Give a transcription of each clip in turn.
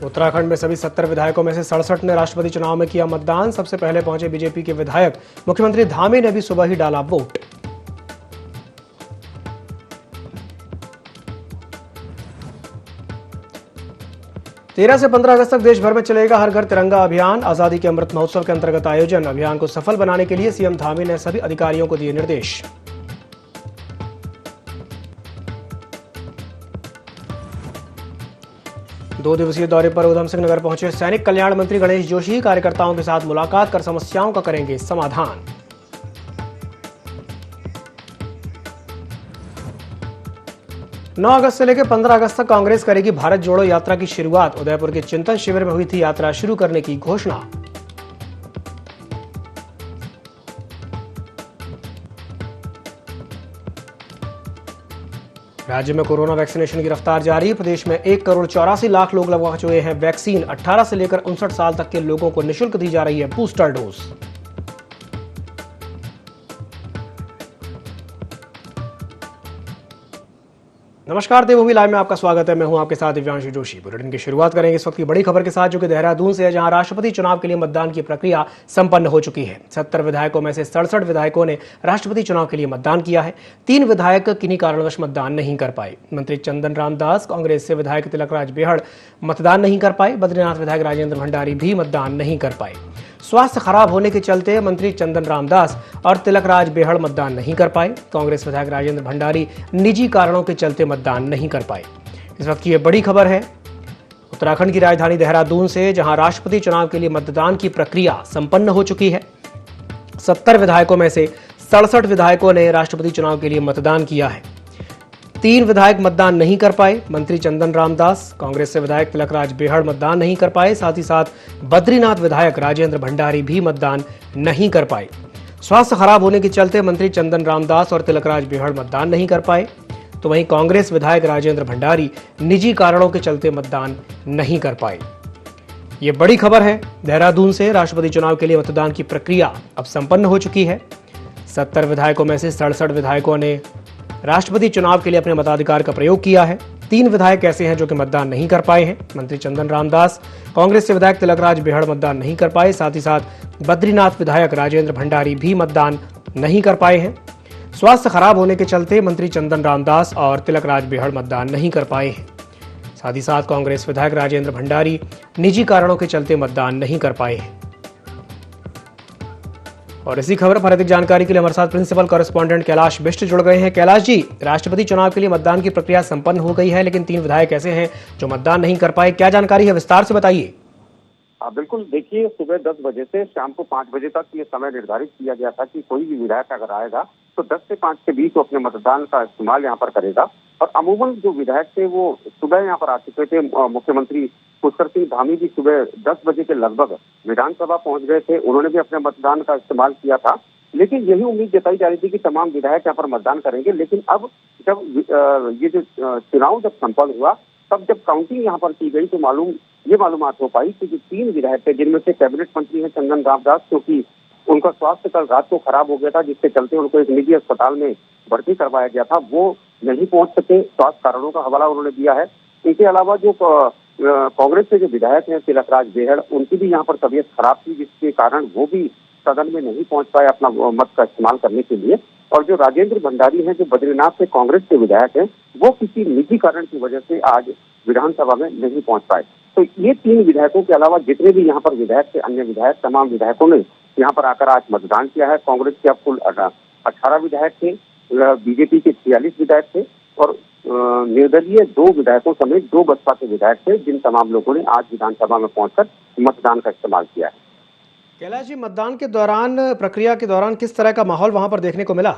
उत्तराखंड में सभी 70 विधायकों में से 67 ने राष्ट्रपति चुनाव में किया मतदान। सबसे पहले पहुंचे बीजेपी के विधायक मुख्यमंत्री धामी ने भी सुबह ही डाला वोट। तेरह से 15 अगस्त तक देश भर में चलेगा हर घर तिरंगा अभियान। आजादी के अमृत महोत्सव के अंतर्गत आयोजन। अभियान को सफल बनाने के लिए सीएम धामी ने सभी अधिकारियों को दिए निर्देश। दो दिवसीय दौरे पर उधम सिंह नगर पहुंचे सैनिक कल्याण मंत्री गणेश जोशी। कार्यकर्ताओं के साथ मुलाकात कर समस्याओं का करेंगे समाधान। नौ अगस्त से लेकर 15 अगस्त तक कांग्रेस करेगी भारत जोड़ो यात्रा की शुरुआत। उदयपुर के चिंतन शिविर में हुई थी यात्रा शुरू करने की घोषणा। राज्य में कोरोना वैक्सीनेशन की रफ्तार जारी। प्रदेश में 1,84,00,000 लोग लगवा चुके हैं वैक्सीन। 18 से लेकर 59 साल तक के लोगों को निःशुल्क दी जा रही है बूस्टर डोज। नमस्कार, देवभूमि लाइव में आपका स्वागत है। मैं हूं आपके साथ दिव्यांशु जोशी। बुलेटिन की शुरुआत करेंगे इस वक्त की बड़ी खबर के साथ, जो कि देहरादून से है, जहां राष्ट्रपति चुनाव के लिए मतदान की प्रक्रिया संपन्न हो चुकी है। 70 विधायकों में से 67 विधायकों ने राष्ट्रपति चुनाव के लिए मतदान किया है। 3 विधायक किन्हीं कारणवश मतदान नहीं कर पाए। मंत्री चंदन राम दास, कांग्रेस से विधायक तिलकराज बेहड़ मतदान नहीं कर पाए। बद्रीनाथ विधायक राजेंद्र भंडारी भी मतदान नहीं कर पाए। स्वास्थ्य खराब होने के चलते मंत्री चंदन रामदास और तिलकराज बेहड़ मतदान नहीं कर पाए। कांग्रेस विधायक राजेंद्र भंडारी निजी कारणों के चलते मतदान नहीं कर पाए। इस वक्त की यह बड़ी खबर है उत्तराखंड की राजधानी देहरादून से, जहां राष्ट्रपति चुनाव के लिए मतदान की प्रक्रिया संपन्न हो चुकी है। 70 विधायकों में से 67 विधायकों ने राष्ट्रपति चुनाव के लिए मतदान किया है। 3 विधायक मतदान नहीं कर पाए। मंत्री चंदन रामदास, कांग्रेस से विधायक तिलकराज बेहड़ मतदान नहीं कर पाए। साथ ही साथ बद्रीनाथ विधायक राजेंद्र भंडारी भी मतदान नहीं कर पाए। स्वास्थ्य खराब होने के चलते मंत्री चंदन रामदास और तिलकराज बेहड़ मतदान नहीं कर पाए। तो वहीं कांग्रेस विधायक राजेंद्र भंडारी निजी कारणों के चलते मतदान नहीं कर पाए। ये बड़ी खबर है देहरादून से। राष्ट्रपति चुनाव के लिए मतदान की प्रक्रिया अब संपन्न हो चुकी है। 70 विधायकों में से 67 विधायकों ने राष्ट्रपति चुनाव के लिए अपने मताधिकार का प्रयोग किया है। 3 विधायक ऐसे हैं जो कि मतदान नहीं कर पाए हैं। मंत्री चंदन रामदास, कांग्रेस से विधायक तिलकराज बेहड़ मतदान नहीं कर पाए। साथ ही साथ बद्रीनाथ विधायक राजेंद्र भंडारी भी मतदान नहीं कर पाए हैं। स्वास्थ्य खराब होने के चलते मंत्री चंदन रामदास और तिलकराज बेहड़ मतदान नहीं कर पाए हैं। साथ ही साथ कांग्रेस विधायक राजेंद्र भंडारी निजी कारणों के चलते मतदान नहीं कर पाए हैं। और इसी खबर पर अधिक जानकारी के लिए हमारे साथ प्रिंसिपल कॉरेस्पॉन्डेंट कैलाश बिष्ट जुड़ गए हैं। कैलाश जी, राष्ट्रपति चुनाव के लिए मतदान की प्रक्रिया संपन्न हो गई है, लेकिन 3 विधायक ऐसे हैं जो मतदान नहीं कर पाए। क्या जानकारी है, विस्तार से बताइए। बिल्कुल, देखिए, सुबह 10 बजे से शाम को 5 बजे तक ये समय निर्धारित किया गया था कि कोई भी विधायक अगर आएगा तो 10 से 5 के बीच वो अपने मतदान का इस्तेमाल यहाँ पर करेगा। और अमूमन जो विधायक थे वो सुबह यहाँ पर आ चुके थे। मुख्यमंत्री पुष्कर सिंह धामी भी सुबह 10 बजे के लगभग विधानसभा पहुंच गए थे। उन्होंने भी अपने मतदान का इस्तेमाल किया था, लेकिन यही उम्मीद जताई जा रही थी कि तमाम विधायक यहाँ पर मतदान करेंगे। लेकिन अब जब ये जो चुनाव जब संपन्न हुआ, तब जब काउंटिंग यहाँ पर की गई तो मालूमात हो पाई कि जो 3 विधायक थे, जिनमें से कैबिनेट मंत्री है चंदन रामदास, क्योंकि उनका स्वास्थ्य कल रात को खराब हो गया था, जिसके चलते उनको एक निजी अस्पताल में भर्ती करवाया गया था, वो नहीं पहुंच सके। स्वास्थ्य कारणों का हवाला उन्होंने दिया है। इनके अलावा जो कांग्रेस के जो विधायक हैं तिलकराज बेहड़, उनकी भी यहाँ पर तबीयत खराब थी, जिसके कारण वो भी सदन में नहीं पहुंच पाए अपना मत का इस्तेमाल करने के लिए। और जो राजेंद्र भंडारी हैं, जो बद्रीनाथ से कांग्रेस के विधायक हैं, वो किसी निजी कारण की वजह से आज विधानसभा में नहीं पहुंच पाए। तो ये 3 विधायकों के अलावा जितने भी यहाँ पर विधायक थे, अन्य विधायक, तमाम विधायकों ने यहाँ पर आकर आज मतदान किया है। कांग्रेस के अब कुल 18 विधायक थे, बीजेपी के 46 विधायक थे और निर्दलीय 2 विधायकों समेत 2 बसपा के विधायक थे, जिन तमाम लोगों ने आज विधानसभा में पहुंचकर मतदान का इस्तेमाल किया है। कैलाश जी, मतदान के दौरान, प्रक्रिया के दौरान किस तरह का माहौल वहां पर देखने को मिला?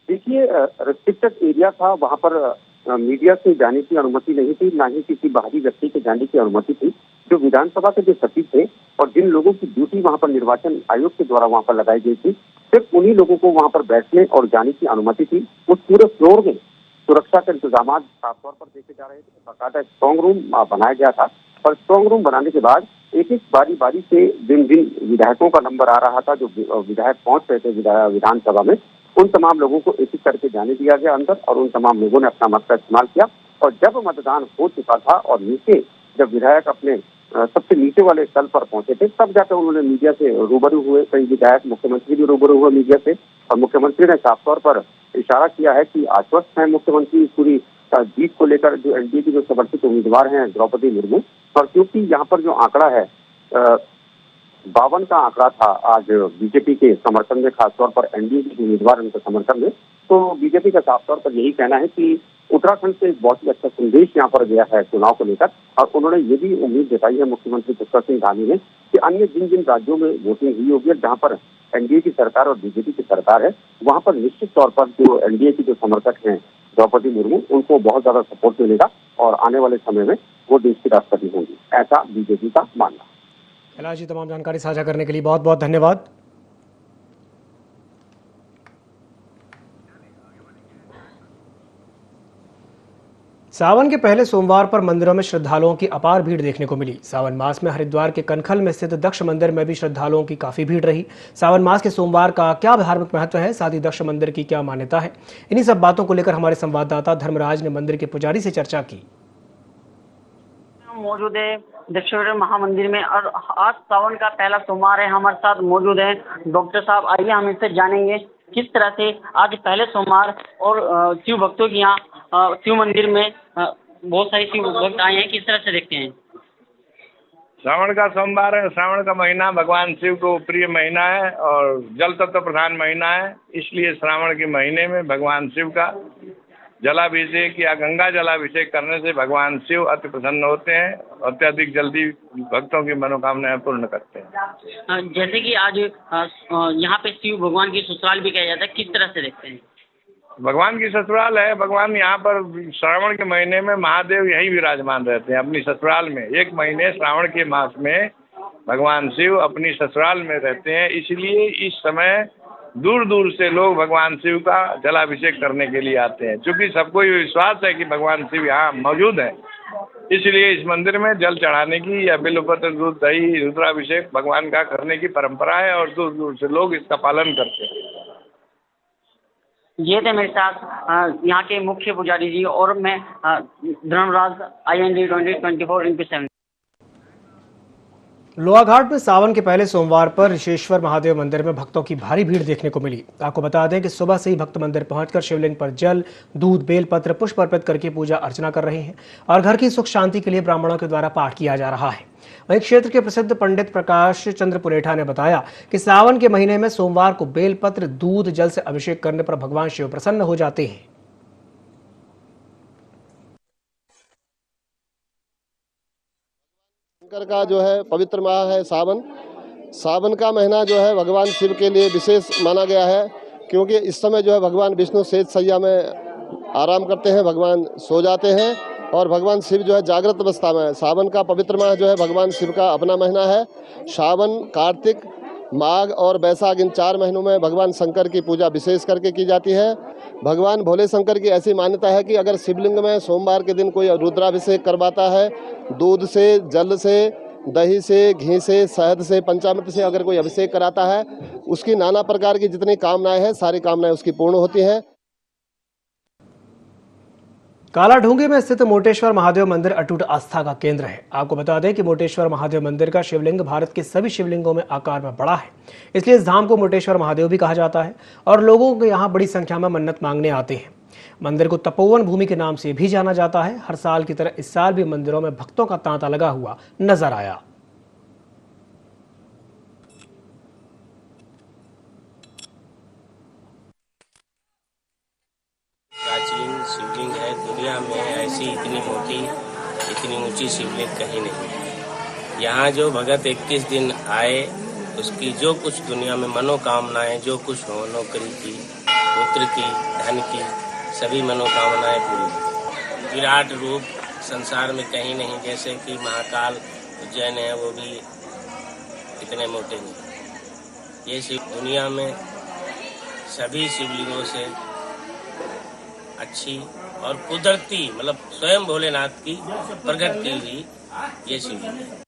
देखिए, रिस्ट्रिक्टेड एरिया था, वहां पर मीडिया से जाने की अनुमति नहीं थी, ना ही किसी बाहरी व्यक्ति के जाने की अनुमति थी। जो विधानसभा के जो सचिव थे और जिन लोगों की ड्यूटी वहां पर निर्वाचन आयोग के द्वारा वहां पर लगाई गई थी, सिर्फ उन्हीं लोगों को वहां पर बैठने और जाने की अनुमति थी। उस पूरे फ्लोर में सुरक्षा के इंतजाम साफ तौर पर देखे जा रहे थे। बाकायदा स्ट्रांग रूम बनाया गया था और स्ट्रांग रूम बनाने के बाद एक बारी बारी से जिन जिन विधायकों का नंबर आ रहा था, जो विधायक पहुंच रहे थे विधानसभा में, उन तमाम लोगों को एक एक करके जाने दिया गया अंदर और उन तमाम लोगों ने अपना मत का इस्तेमाल किया। और जब मतदान हो चुका था और नीचे जब विधायक अपने सबसे नीचे वाले स्थल पर पहुंचे थे, तब जाकर उन्होंने मीडिया से रूबरू हुए। कई विधायक, मुख्यमंत्री भी रूबरू हुए मीडिया से, और मुख्यमंत्री ने साफ तौर पर इशारा किया है कि आश्वस्त है मुख्यमंत्री इस पूरी जीत को लेकर, जो एनडीए की जो समर्थित उम्मीदवार हैं द्रौपदी मुर्मू। और क्योंकि यहाँ पर जो आंकड़ा है 52 का आंकड़ा था आज बीजेपी के समर्थन में, खासतौर पर एनडीए के उम्मीदवार उनके समर्थन में, तो बीजेपी का साफ तौर पर यही कहना है कि उत्तराखंड से एक बहुत ही अच्छा संदेश यहाँ पर गया है चुनाव को लेकर। और उन्होंने ये भी उम्मीद जताई है मुख्यमंत्री पुष्कर सिंह धामी ने कि अन्य जिन जिन राज्यों में वोटिंग हुई होगी, जहाँ पर एनडीए की सरकार और बीजेपी की सरकार है, वहाँ पर निश्चित तौर पर जो एनडीए की जो समर्थक हैं द्रौपदी मुर्मू, उनको बहुत ज्यादा सपोर्ट मिलेगा और आने वाले समय में वो देश की राष्ट्रपति होंगी, ऐसा बीजेपी का मानना। कैलाश जी, तमाम जानकारी साझा करने के लिए बहुत बहुत धन्यवाद। सावन के पहले सोमवार पर मंदिरों में श्रद्धालुओं की अपार भीड़ देखने को मिली। सावन मास में हरिद्वार के कनखल में स्थित दक्ष मंदिर में भी श्रद्धालुओं की काफी भीड़ रही। सावन मास के सोमवार का क्या धार्मिक महत्व है, साथ ही दक्ष मंदिर की क्या मान्यता है, इन्हीं सब बातों को लेकर हमारे संवाददाता धर्मराज ने मंदिर के पुजारी से चर्चा की। मौजूद है दक्षिणेश्वर महामंदिर में और आज सावन का पहला सोमवार है। हमारे साथ मौजूद है डॉक्टर साहब। आइए हम इनसे जानेंगे किस तरह से आज पहले सोमवार और शिव भक्तों की यहाँ शिव मंदिर में बहुत सारे शिव भक्त आए हैं, किस तरह से देखते हैं। श्रावण का सोमवार है। श्रावण का महीना भगवान शिव को प्रिय महीना है और जल तत्व प्रधान महीना है, इसलिए श्रावण के महीने में भगवान शिव का जलाभिषेक या गंगा जलाभिषेक करने से भगवान शिव अति प्रसन्न होते हैं, अत्यधिक जल्दी भक्तों की मनोकामनाएं पूर्ण करते हैं। जैसे कि आज यहाँ पे शिव भगवान की ससुराल भी कहा जाता है, किस तरह से देखते हैं। भगवान की ससुराल है। भगवान यहाँ पर श्रावण के महीने में महादेव यहीं विराजमान रहते हैं अपनी ससुराल में। एक महीने श्रावण के मास में भगवान शिव अपनी ससुराल में रहते हैं, इसलिए इस समय दूर दूर से लोग भगवान शिव का जलाभिषेक करने के लिए आते हैं। क्योंकि सबको ये विश्वास है कि भगवान शिव यहाँ मौजूद हैं, इसलिए इस मंदिर में जल चढ़ाने की या बिल्वपत्र, दूध, दही, रुद्राभिषेक भगवान का करने की परंपरा है और दूर दूर से लोग इसका पालन करते हैं। ये थे मेरे साथ यहाँ के मुख्य पुजारी जी और मैं धर्मराज IND 2024 लोहाघाट में सावन के पहले सोमवार पर ऋषेश्वर महादेव मंदिर में भक्तों की भारी भीड़ देखने को मिली। आपको बता दें कि सुबह से ही भक्त मंदिर पहुंचकर शिवलिंग पर जल, दूध, बेलपत्र, पुष्प अर्पित करके पूजा अर्चना कर रहे हैं और घर की सुख शांति के लिए ब्राह्मणों के द्वारा पाठ किया जा रहा है। वहीं क्षेत्र के प्रसिद्ध पंडित प्रकाश चंद्र पुरेठा ने बताया कि सावन के महीने में सोमवार को बेलपत्र, दूध, जल से अभिषेक करने पर भगवान शिव प्रसन्न हो जाते हैं। शंकर का जो है पवित्र माह है सावन। सावन का महीना जो है भगवान शिव के लिए विशेष माना गया है, क्योंकि इस समय जो है भगवान विष्णु शेष सैया में आराम करते हैं, भगवान सो जाते हैं और भगवान शिव जो है जागृत अवस्था में है। सावन का पवित्र माह जो है भगवान शिव का अपना महीना है। सावन, कार्तिक, माघ और बैसाख इन 4 महीनों में भगवान शंकर की पूजा विशेष करके की जाती है। भगवान भोले शंकर की ऐसी मान्यता है कि अगर शिवलिंग में सोमवार के दिन कोई रुद्राभिषेक करवाता है, दूध से, जल से, दही से, घी से, शहद से, पंचामृत से अगर कोई अभिषेक कराता है, उसकी नाना प्रकार की जितनी कामनाएं हैं सारी कामनाएं उसकी पूर्ण होती हैं। कालाढूंगी में स्थित मोटेश्वर महादेव मंदिर अटूट आस्था का केंद्र है। आपको बता दें कि मोटेश्वर महादेव मंदिर का शिवलिंग भारत के सभी शिवलिंगों में आकार में बड़ा है, इसलिए इस धाम को मोटेश्वर महादेव भी कहा जाता है और लोगों को यहाँ बड़ी संख्या में मन्नत मांगने आते हैं। मंदिर को तपोवन भूमि के नाम से भी जाना जाता है। हर साल की तरह इस साल भी मंदिरों में भक्तों का तांता लगा हुआ नजर आया। प्राचीन शिवलिंग है, दुनिया में ऐसी इतनी मोटी, इतनी ऊंची शिवलिंग कहीं नहीं है। यहाँ जो भगत 21 दिन आए, उसकी जो कुछ दुनिया में मनोकामनाएं, जो कुछ हो, नौकरी की, पुत्र की, धन की, सभी मनोकामनाएं पूरी। विराट रूप संसार में कहीं नहीं, जैसे कि महाकाल उज्जैन है, वो भी इतने मोटे नहीं। ये शिव दुनिया में सभी शिवलिंगों से अच्छी और कुदरती, मतलब स्वयं भोलेनाथ की प्रकट की हुई ये शिवलिंग है।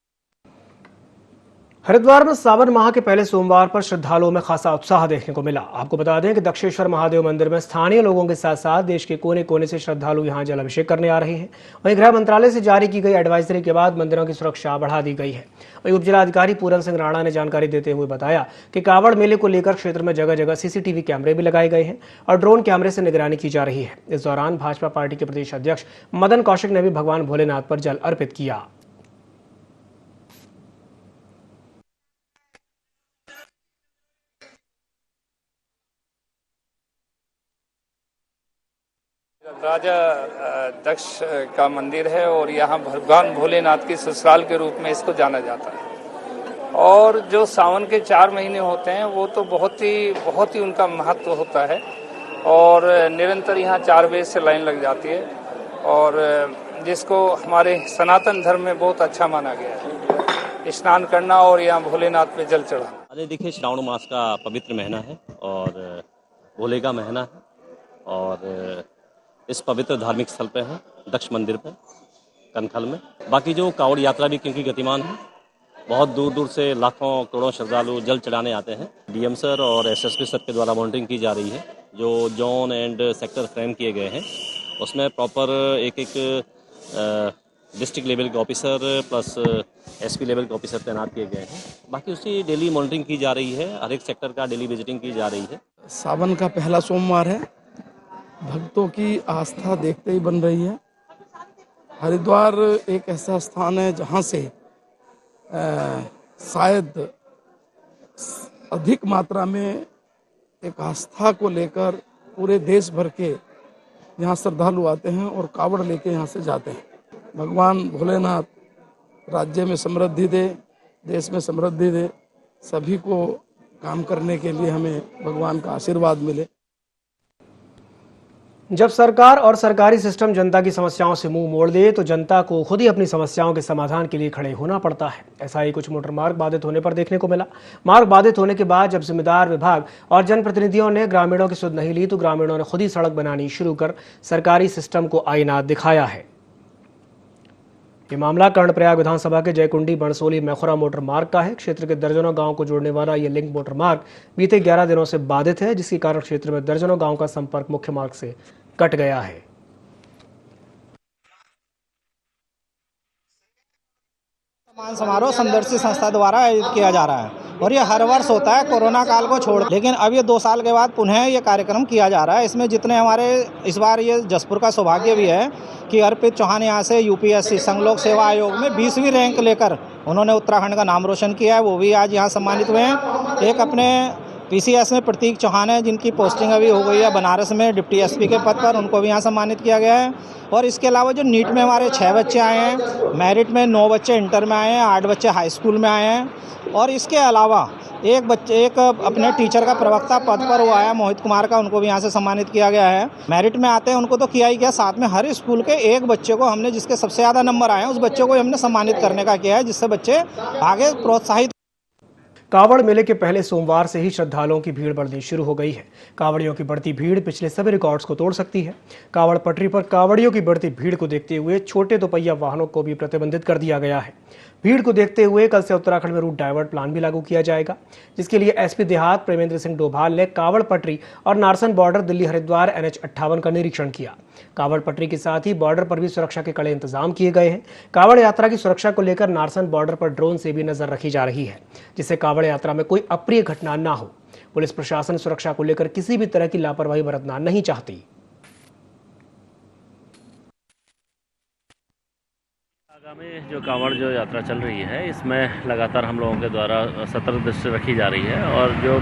हरिद्वार में सावन माह के पहले सोमवार पर श्रद्धालुओं में खासा उत्साह देखने को मिला। आपको बता दें कि दक्षेश्वर महादेव मंदिर में स्थानीय लोगों के साथ साथ देश के कोने कोने से श्रद्धालु यहां जल अभिषेक करने आ रहे हैं। वहीं गृह मंत्रालय से जारी की गई एडवाइजरी के बाद मंदिरों की सुरक्षा बढ़ा दी गई है। वहीं उपजिलाधिकारी पूरन सिंह राणा ने जानकारी देते हुए बताया कि कावड़ मेले को लेकर क्षेत्र में जगह जगह सीसीटीवी कैमरे भी लगाए गए हैं और ड्रोन कैमरे से निगरानी की जा रही है। इस दौरान भाजपा पार्टी के प्रदेश अध्यक्ष मदन कौशिक ने भी भगवान भोलेनाथ पर जल अर्पित किया। राजा दक्ष का मंदिर है और यहाँ भगवान भोलेनाथ के ससुराल के रूप में इसको जाना जाता है। और जो सावन के 4 महीने होते हैं वो तो बहुत ही उनका महत्व होता है और निरंतर यहाँ 4 बजे से लाइन लग जाती है और जिसको हमारे सनातन धर्म में बहुत अच्छा माना गया है, स्नान करना और यहाँ भोलेनाथ पे जल चढ़ाना। अरे देखिए, श्रावण मास का पवित्र महीना है और भोले का महीना है और इस पवित्र धार्मिक स्थल पे है, दक्ष मंदिर पे कनखल में। बाकी जो कांवड़ यात्रा भी क्योंकि गतिमान है, बहुत दूर दूर से लाखों करोड़ों श्रद्धालु जल चढ़ाने आते हैं। डीएम सर और एसएसपी सर के द्वारा मॉनिटरिंग की जा रही है। जो जोन एंड सेक्टर फ्रेम किए गए हैं उसमें प्रॉपर एक डिस्ट्रिक्ट लेवल के ऑफिसर प्लस एसपी लेवल के ऑफिसर तैनात किए गए हैं। बाकी उसकी डेली मॉनिटरिंग की जा रही है, हर एक सेक्टर का डेली विजिटिंग की जा रही है। सावन का पहला सोमवार है, भक्तों की आस्था देखते ही बन रही है। हरिद्वार एक ऐसा स्थान है जहाँ से शायद अधिक मात्रा में एक आस्था को लेकर पूरे देश भर के यहाँ श्रद्धालु आते हैं और कावड़ लेके यहाँ से जाते हैं। भगवान भोलेनाथ राज्य में समृद्धि दे, देश में समृद्धि दे, सभी को काम करने के लिए हमें भगवान का आशीर्वाद मिले। जब सरकार और सरकारी सिस्टम जनता की समस्याओं से मुंह मोड़ दे तो जनता को खुद ही अपनी समस्याओं के समाधान के लिए खड़े होना पड़ता है। ऐसा ही कुछ मोटर मार्ग बाधित होने पर देखने को मिला। मार्ग बाधित होने के बाद जब जिम्मेदार विभाग और जनप्रतिनिधियों ने ग्रामीणों की सुध नहीं ली तो ग्रामीणों ने खुद ही सड़क बनानी शुरू कर सरकारी सिस्टम को आईना दिखाया है। ये मामला कर्णप्रयाग विधानसभा के जयकुंडी बणसोली मैखुरा मोटर मार्ग का है। क्षेत्र के दर्जनों गांव को जोड़ने वाला ये लिंक मोटर मार्ग बीते 11 दिनों से बाधित है, जिसके कारण क्षेत्र में दर्जनों गांव का संपर्क मुख्य मार्ग से कट गया है। सम्मान समारोह समदर्शी संस्था द्वारा आयोजित किया जा रहा है और ये हर वर्ष होता है कोरोना काल को छोड़, लेकिन अब ये 2 साल के बाद पुनः ये कार्यक्रम किया जा रहा है। इसमें जितने हमारे इस बार ये जसपुर का सौभाग्य भी है कि अर्पित चौहान यहाँ से यूपीएससी संघ लोक सेवा आयोग में 20वीं रैंक लेकर उन्होंने उत्तराखंड का नाम रोशन किया है, वो भी आज यहाँ सम्मानित हुए हैं। एक अपने पीसीएस में प्रतीक चौहान है जिनकी पोस्टिंग अभी हो गई है बनारस में डिप्टी एसपी के पद पर, उनको भी यहाँ सम्मानित किया गया है। और इसके अलावा जो नीट में हमारे 6 बच्चे आए हैं, मेरिट में 9 बच्चे इंटर में आए हैं, 8 बच्चे हाई स्कूल में आए हैं और इसके अलावा एक अपने टीचर का प्रवक्ता पद पर वो आया मोहित कुमार का, उनको भी यहाँ से सम्मानित किया गया है। मेरिट में आते हैं उनको तो किया ही गया, साथ में हर स्कूल के एक बच्चे को हमने जिसके सबसे ज़्यादा नंबर आए हैं उस बच्चे को हमने सम्मानित करने का किया है, जिससे बच्चे आगे प्रोत्साहित। कावड़ मेले के पहले सोमवार से ही श्रद्धालुओं की भीड़ बढ़नी शुरू हो गई है। कावड़ियों की बढ़ती भीड़ पिछले सभी रिकॉर्ड्स को तोड़ सकती है। कावड़ पटरी पर कावड़ियों की बढ़ती भीड़ को देखते हुए छोटे दोपहिया वाहनों को भी प्रतिबंधित कर दिया गया है। भीड़ को देखते हुए कल से उत्तराखंड में रूट डाइवर्ट प्लान भी लागू किया जाएगा, जिसके लिए एसपी देहात प्रेमेंद्र सिंह डोभाल ने कावड़ पटरी और नारसन बॉर्डर दिल्ली हरिद्वार NH58 का निरीक्षण किया। कावड़ पटरी के साथ ही बॉर्डर पर भी सुरक्षा के कड़े इंतजाम किए गए हैं। कावड़ यात्रा की सुरक्षा को लेकर नारसन बॉर्डर पर ड्रोन से भी नजर रखी जा रही है, जिससे कावड़ यात्रा में कोई अप्रिय घटना ना हो। पुलिस प्रशासन सुरक्षा को लेकर किसी भी तरह की लापरवाही बरतना नहीं चाहती। आगामी जो कांवड़ जो यात्रा चल रही है इसमें लगातार हम लोगों के द्वारा सतर्क दृष्टि रखी जा रही है और जो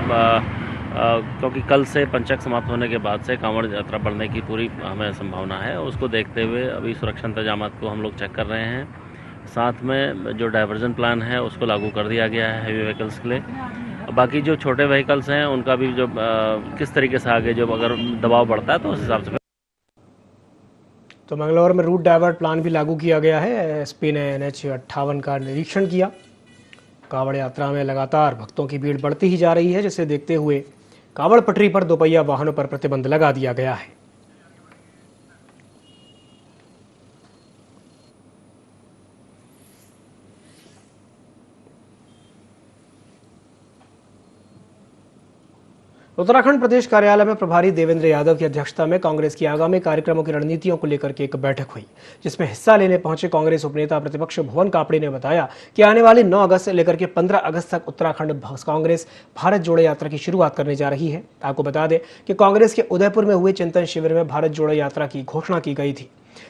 क्योंकि कल से पंचक समाप्त होने के बाद से कांवड़ यात्रा बढ़ने की पूरी हमें संभावना है, उसको देखते हुए अभी सुरक्षा इंतजाम को हम लोग चेक कर रहे हैं। साथ में जो डाइवर्जन प्लान है उसको लागू कर दिया गया है हेवी व्हीकल्स के लिए। बाकी जो छोटे व्हीकल्स हैं उनका भी जो किस तरीके से आगे जो अगर दबाव बढ़ता है तो उस हिसाब से। तो मंगलौर में रूट डाइवर्ट प्लान भी लागू किया गया है। एसपी ने NH58 का निरीक्षण किया। कावड़ यात्रा में लगातार भक्तों की भीड़ बढ़ती ही जा रही है, जिसे देखते हुए कावड़ पटरी पर दोपहिया वाहनों पर प्रतिबंध लगा दिया गया है। उत्तराखंड प्रदेश कार्यालय में प्रभारी देवेंद्र यादव की अध्यक्षता में कांग्रेस की आगामी कार्यक्रमों की रणनीतियों को लेकर के एक बैठक हुई, जिसमें हिस्सा लेने पहुंचे कांग्रेस उपनेता प्रतिपक्ष भुवन कापड़ी ने बताया कि आने वाली 9 अगस्त से लेकर के 15 अगस्त तक उत्तराखंड कांग्रेस भारत जोड़ो यात्रा की शुरुआत करने जा रही है। आपको बता दें कि कांग्रेस के उदयपुर में हुए चिंतन शिविर में भारत जोड़ो यात्रा की घोषणा की गई थी,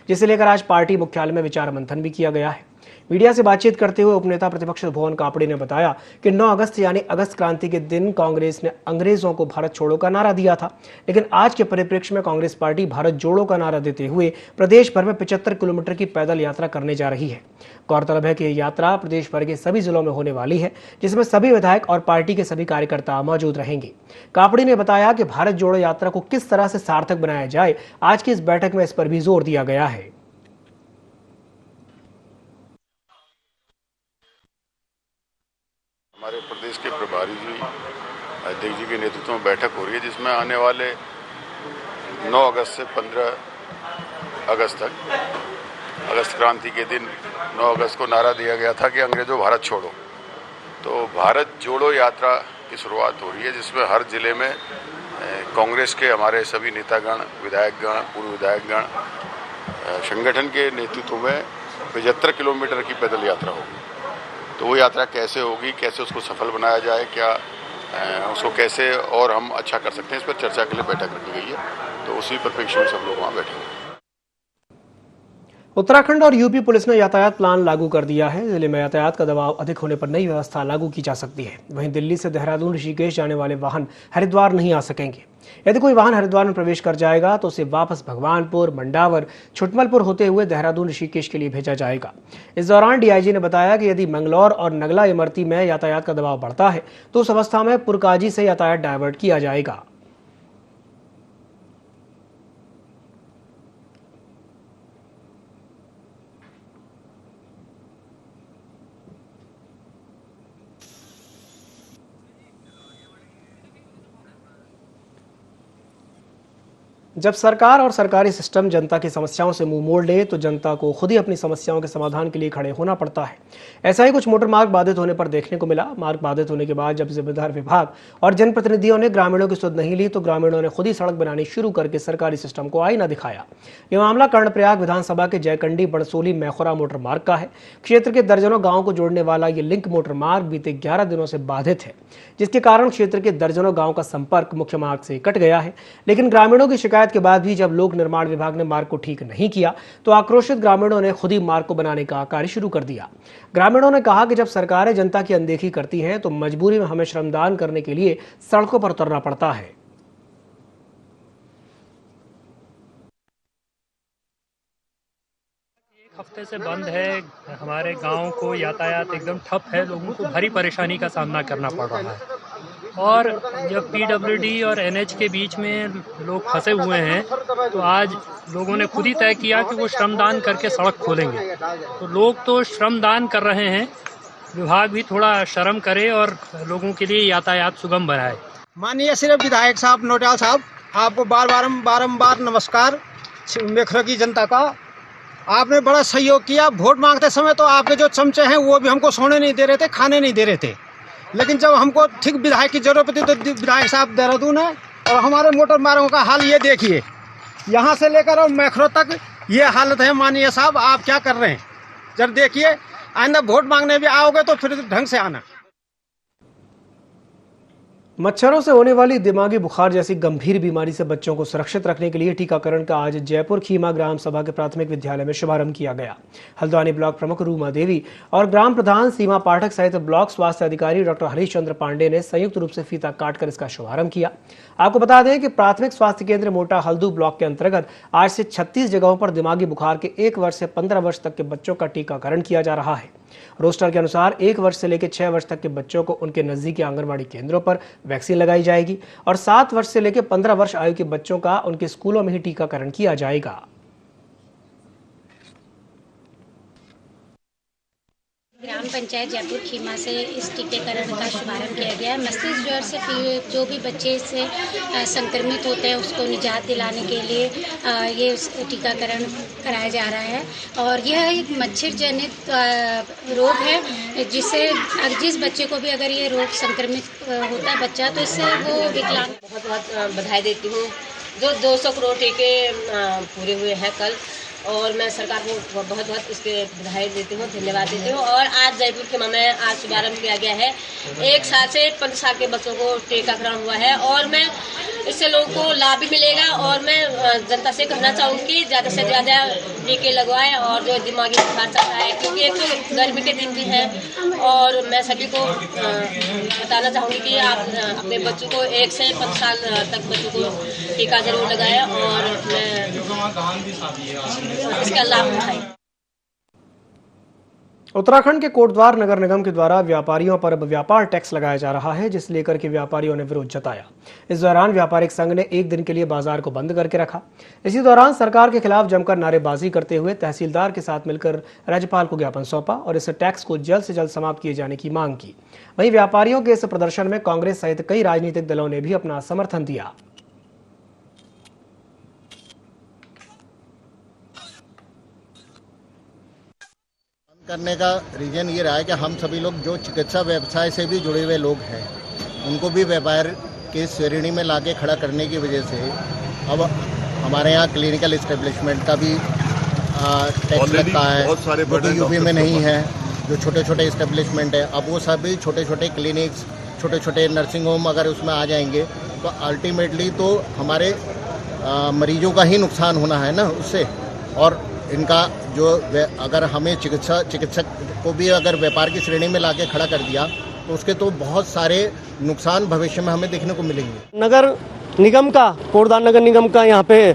जिसे लेकर आज पार्टी मुख्यालय में विचार मंथन भी किया गया है। मीडिया से बातचीत करते हुए उपनेता प्रतिपक्ष भुवन कापड़ी ने बताया कि 9 अगस्त यानी अगस्त क्रांति के दिन कांग्रेस ने अंग्रेजों को भारत छोड़ो का नारा दिया था, लेकिन आज के परिप्रेक्ष्य में कांग्रेस पार्टी भारत जोड़ो का नारा देते हुए प्रदेश भर में 75 किलोमीटर की पैदल यात्रा करने जा रही है। गौरतलब है कि यह यात्रा प्रदेश भर के सभी जिलों में होने वाली है, जिसमें सभी विधायक और पार्टी के सभी कार्यकर्ता मौजूद रहेंगे। कापड़ी ने बताया कि भारत जोड़ो यात्रा को किस तरह से सार्थक बनाया जाए, आज की इस बैठक में इस पर भी जोर दिया गया है। हमारे प्रदेश के प्रभारी जी अध्यक्ष जी के नेतृत्व में बैठक हो रही है, जिसमें आने वाले 9 अगस्त से 15 अगस्त तक, अगस्त क्रांति के दिन 9 अगस्त को नारा दिया गया था कि अंग्रेजों भारत छोड़ो। तो भारत जोड़ो यात्रा की शुरुआत हो रही है, जिसमें हर जिले में कांग्रेस के हमारे सभी नेतागण, विधायकगण, पूर्व विधायकगण, संगठन के नेतृत्व में 75 किलोमीटर की पैदल यात्रा होगी। तो वो यात्रा कैसे होगी, कैसे उसको सफल बनाया जाए, क्या उसको कैसे और हम अच्छा कर सकते हैं, इस पर चर्चा के लिए बैठक रखी गई है। तो उसी परिप्रेक्ष्य में सब लोग वहाँ बैठे हुए हैं। उत्तराखंड और यूपी पुलिस ने यातायात प्लान लागू कर दिया है। जिले में यातायात का दबाव अधिक होने पर नई व्यवस्था लागू की जा सकती है। वहीं दिल्ली से देहरादून ऋषिकेश जाने वाले वाहन हरिद्वार नहीं आ सकेंगे। यदि कोई वाहन हरिद्वार में प्रवेश कर जाएगा तो उसे वापस भगवानपुर, मंडावर, छुटमलपुर होते हुए देहरादून ऋषिकेश के लिए भेजा जाएगा। इस दौरान डीआईजी ने बताया कि यदि मंगलौर और नगला इमरती में यातायात का दबाव बढ़ता है तो उस अवस्था में पुरकाजी से यातायात डायवर्ट किया जाएगा। जब सरकार और सरकारी सिस्टम जनता की समस्याओं से मुंह मोड़ ले तो जनता को खुद ही अपनी समस्याओं के समाधान के लिए खड़े होना पड़ता है। ऐसा ही कुछ मोटर मार्ग बाधित होने पर देखने को मिला। मार्ग बाधित होने के बाद जब जिम्मेदार विभाग और जनप्रतिनिधियों ने ग्रामीणों की सुध नहीं ली तो ग्रामीणों ने खुद ही सड़क बनानी शुरू करके सरकारी सिस्टम को आईना दिखाया। यह मामला कर्णप्रयाग विधानसभा के जयकंडी बड़सोली मैखोरा मोटर मार्ग का है। क्षेत्र के दर्जनों गाँव को जोड़ने वाला ये लिंक मोटर मार्ग बीते 11 दिनों से बाधित है, जिसके कारण क्षेत्र के दर्जनों गाँव का संपर्क मुख्य मार्ग से कट गया है। लेकिन ग्रामीणों की शिकायत के बाद भी जब लोक निर्माण विभाग ने मार्ग को ठीक नहीं किया तो आक्रोशित ग्रामीणों ने खुद ही मार्ग को बनाने का कार्य शुरू कर दिया। ग्रामीणों ने कहा कि जब सरकारें जनता की अनदेखी करती हैं तो मजबूरी में हमें श्रमदान करने के लिए सड़कों पर उतरना पड़ता है। हफ्ते से बंद है, हमारे गांव को यातायात एकदम ठप है, लोगों को भारी परेशानी का सामना करना पड़ रहा है। और जब पीडब्ल्यूडी और एनएच के बीच में लोग फंसे हुए हैं तो आज लोगों ने खुद ही तय किया कि वो श्रमदान करके सड़क खोलेंगे। तो लोग तो श्रमदान कर रहे हैं, विभाग भी थोड़ा शर्म करे और लोगों के लिए यातायात सुगम बनाए। माननीय सिर्फ विधायक साहब नोटियाल साहब, आपको बारंबार नमस्कार। मेखरा की जनता का आपने बड़ा सहयोग किया। वोट मांगते समय तो आपके जो चमचे हैं वो भी हमको सोने नहीं दे रहे थे, खाने नहीं दे रहे थे, लेकिन जब हमको ठीक विधायक की जरूरत थी तो विधायक साहब देहरादून है। और हमारे मोटर मार्गों का हाल ये देखिए, यहाँ से लेकर और मैखरो तक ये हालत है। माननीय साहब आप क्या कर रहे हैं, जरा देखिए। आइंदा वोट मांगने भी आओगे तो फिर ढंग से आना। मच्छरों से होने वाली दिमागी बुखार जैसी गंभीर बीमारी से बच्चों को सुरक्षित रखने के लिए टीकाकरण का आज जयपुर खीमा ग्राम सभा के प्राथमिक विद्यालय में शुभारंभ किया गया। हल्द्वानी ब्लॉक प्रमुख रूमा देवी और ग्राम प्रधान सीमा पाठक सहित ब्लॉक स्वास्थ्य अधिकारी डॉक्टर हरीश चंद्र पांडे ने संयुक्त रूप से फीता काटकर इसका शुभारंभ किया। आपको बता दें कि प्राथमिक स्वास्थ्य केंद्र मोटा हल्दू ब्लॉक के अंतर्गत आज से 36 जगहों पर दिमागी बुखार के 1 वर्ष से 15 वर्ष तक के बच्चों का टीकाकरण किया जा रहा है। रोस्टर के अनुसार 1 वर्ष से लेकर 6 वर्ष तक के बच्चों को उनके नजदीकी आंगनबाड़ी केंद्रों पर वैक्सीन लगाई जाएगी और 7 वर्ष से लेकर 15 वर्ष आयु के बच्चों का उनके स्कूलों में ही टीकाकरण किया जाएगा। ग्राम पंचायत जयपुर खीमा से इस टीकाकरण का शुभारंभ किया गया है। मस्तिष्क ज्वर से जो भी बच्चे से संक्रमित होते हैं उसको निजात दिलाने के लिए ये टीकाकरण कराया जा रहा है। और यह एक मच्छर जनित रोग है जिससे जिस बच्चे को भी अगर ये रोग संक्रमित होता है बच्चा, तो इससे वो विकलांग। बहुत बहुत बधाई देती हूँ जो 200 करोड़ टीके पूरे हुए हैं कल, और मैं सरकार को बहुत बहुत इसके बधाई देती हूँ, धन्यवाद देती हूँ। और आज जयपुर खीमा में आज शुभारंभ किया गया है। 1 साल से 5 साल के बच्चों को टीकाकरण हुआ है और मैं इससे लोगों को लाभ भी मिलेगा। और मैं जनता से कहना चाहूँगी कि ज़्यादा से ज़्यादा टीके लगवाएं। और जो दिमागी बुखार चल रहा है, क्योंकि एक तो गर्मी के दिन भी है, और मैं सभी को बताना चाहूँगी कि आप अपने बच्चों को 1 से 5 साल तक बच्चों को टीका जरूर लगाएं और इसका लाभ उठाएं। उत्तराखंड के कोटद्वार नगर निगम के द्वारा व्यापारियों पर अब व्यापार टैक्स लगाया जा रहा है, जिस लेकर के व्यापारियों ने विरोध जताया। इस दौरान व्यापारिक संघ ने 1 दिन के लिए बाजार को बंद करके रखा। इसी दौरान सरकार के खिलाफ जमकर नारेबाजी करते हुए तहसीलदार के साथ मिलकर राज्यपाल को ज्ञापन सौंपा और इस टैक्स को जल्द से जल्द समाप्त किए जाने की मांग की। वहीं व्यापारियों के इस प्रदर्शन में कांग्रेस सहित कई राजनीतिक दलों ने भी अपना समर्थन दिया। करने का रीजन ये रहा है कि हम सभी लोग जो चिकित्सा व्यवसाय से भी जुड़े हुए लोग हैं उनको भी व्यापार की श्रेणी में लाके खड़ा करने की वजह से अब हमारे यहाँ क्लिनिकल एस्टेब्लिशमेंट का भी टैक्स लगता है, जो कि यूपी में नहीं है। जो छोटे छोटे एस्टेब्लिशमेंट है, अब वो सभी छोटे छोटे क्लिनिक्स, छोटे छोटे नर्सिंग होम अगर उसमें आ जाएंगे तो अल्टीमेटली तो हमारे मरीजों का ही नुकसान होना है ना उससे। और इनका जो अगर हमें चिकित्सक को भी अगर व्यापार की श्रेणी में लाके खड़ा कर दिया तो उसके तो बहुत सारे नुकसान भविष्य में हमें देखने को मिलेंगे। नगर निगम का, कोटद्वार नगर निगम का यहाँ पे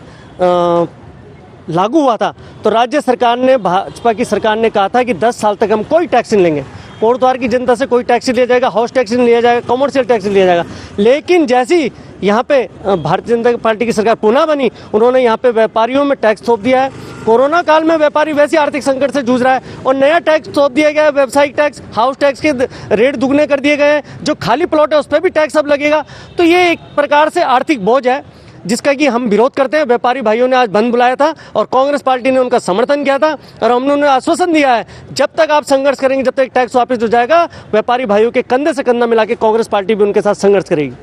लागू हुआ था तो राज्य सरकार ने, भाजपा की सरकार ने कहा था कि 10 साल तक हम कोई टैक्स नहीं लेंगे, कोटद्वार की जनता से कोई टैक्स नहीं लिया जाएगा, हाउस टैक्स नहीं लिया जाएगा, कमर्शियल टैक्स नहीं लिया जाएगा। लेकिन जैसी यहाँ पे भारतीय जनता पार्टी की सरकार पुनः बनी, उन्होंने यहाँ पे व्यापारियों में टैक्स थोप दिया है। कोरोना काल में व्यापारी वैसे आर्थिक संकट से जूझ रहा है और नया टैक्स थोप दिया गया है, व्यावसायिक टैक्स, हाउस टैक्स के रेट दुगने कर दिए गए हैं। जो खाली प्लॉट है उस पर भी टैक्स अब लगेगा। तो ये एक प्रकार से आर्थिक बोझ है जिसका कि हम विरोध करते हैं। व्यापारी भाइयों ने आज बंद बुलाया था और कांग्रेस पार्टी ने उनका समर्थन किया था और हमने उन्हें आश्वासन दिया है जब तक आप संघर्ष करेंगे, जब तक टैक्स वापस हो जाएगा, व्यापारी भाइयों के कंधे से कंधा मिला के कांग्रेस पार्टी भी उनके साथ संघर्ष करेगी।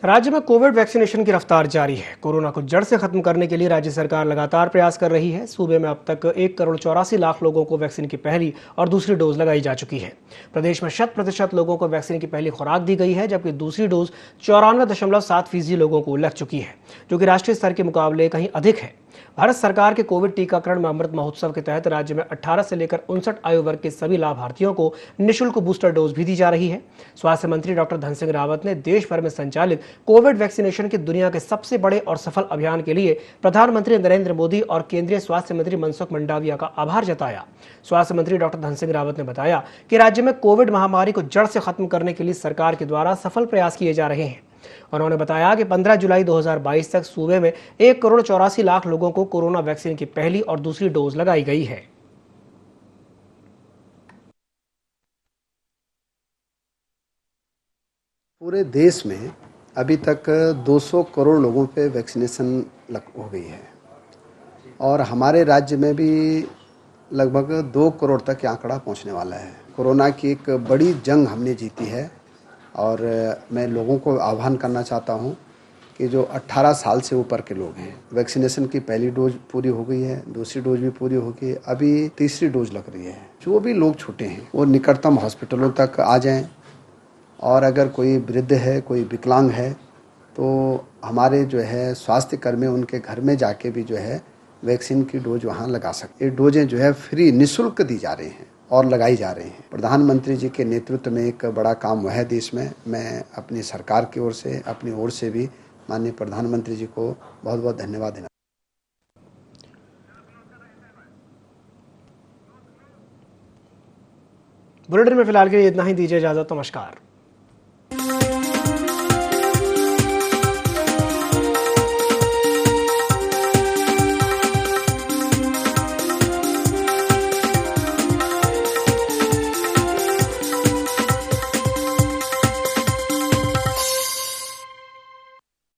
राज्य में कोविड वैक्सीनेशन की रफ्तार जारी है। कोरोना को जड़ से खत्म करने के लिए राज्य सरकार लगातार प्रयास कर रही है। सूबे में अब तक 1,84,00,000 लोगों को वैक्सीन की पहली और दूसरी डोज लगाई जा चुकी है। प्रदेश में 100% लोगों को वैक्सीन की पहली खुराक दी गई है, जबकि दूसरी डोज 94.7% लोगों को लग चुकी है, जो कि राष्ट्रीय स्तर के मुकाबले कहीं अधिक है। भारत सरकार के कोविड टीकाकरण में अमृत महोत्सव के तहत राज्य में 18 से लेकर 59 आयु वर्ग के सभी लाभार्थियों को निःशुल्क बूस्टर डोज भी दी जा रही है। स्वास्थ्य मंत्री डॉक्टर धन सिंह रावत ने देश भर में संचालित कोविड वैक्सीनेशन के दुनिया के सबसे बड़े और सफल अभियान के लिए प्रधानमंत्री नरेंद्र मोदी और केंद्रीय स्वास्थ्य मंत्री मनसुख मंडाविया का आभार जताया। स्वास्थ्य मंत्री डॉक्टर धन सिंह रावत ने बताया कि राज्य में कोविड महामारी को जड़ से खत्म करने के लिए सरकार के द्वारा सफल प्रयास किए जा रहे हैं। उन्होंने बताया कि 15 जुलाई 2022 तक सूबे में 1,84,00,000 लोगों को कोरोना वैक्सीन की पहली और दूसरी डोज लगाई गई है। पूरे देश में अभी तक 200 करोड़ लोगों पे वैक्सीनेशन हो गई है और हमारे राज्य में भी लगभग 2 करोड़ तक ये आंकड़ा पहुंचने वाला है। कोरोना की एक बड़ी जंग हमने जीती है और मैं लोगों को आह्वान करना चाहता हूं कि जो 18 साल से ऊपर के लोग हैं, वैक्सीनेशन की पहली डोज पूरी हो गई है, दूसरी डोज भी पूरी हो गई है, अभी तीसरी डोज लग रही है। जो भी लोग छोटे हैं वो निकटतम हॉस्पिटलों तक आ जाएं और अगर कोई वृद्ध है, कोई विकलांग है तो हमारे जो है स्वास्थ्य कर्मी उनके घर में जाके भी जो है वैक्सीन की डोज वहाँ लगा सकते। ये डोजें जो है फ्री निःशुल्क दी जा रही हैं और लगाई जा रही हैं। प्रधानमंत्री जी के नेतृत्व में एक बड़ा काम हुआ है देश में। मैं अपनी सरकार की ओर से, अपनी ओर से भी माननीय प्रधानमंत्री जी को बहुत बहुत धन्यवाद देना। बुलेटिन में फिलहाल के लिए इतना ही। दीजिए इजाजत। नमस्कार।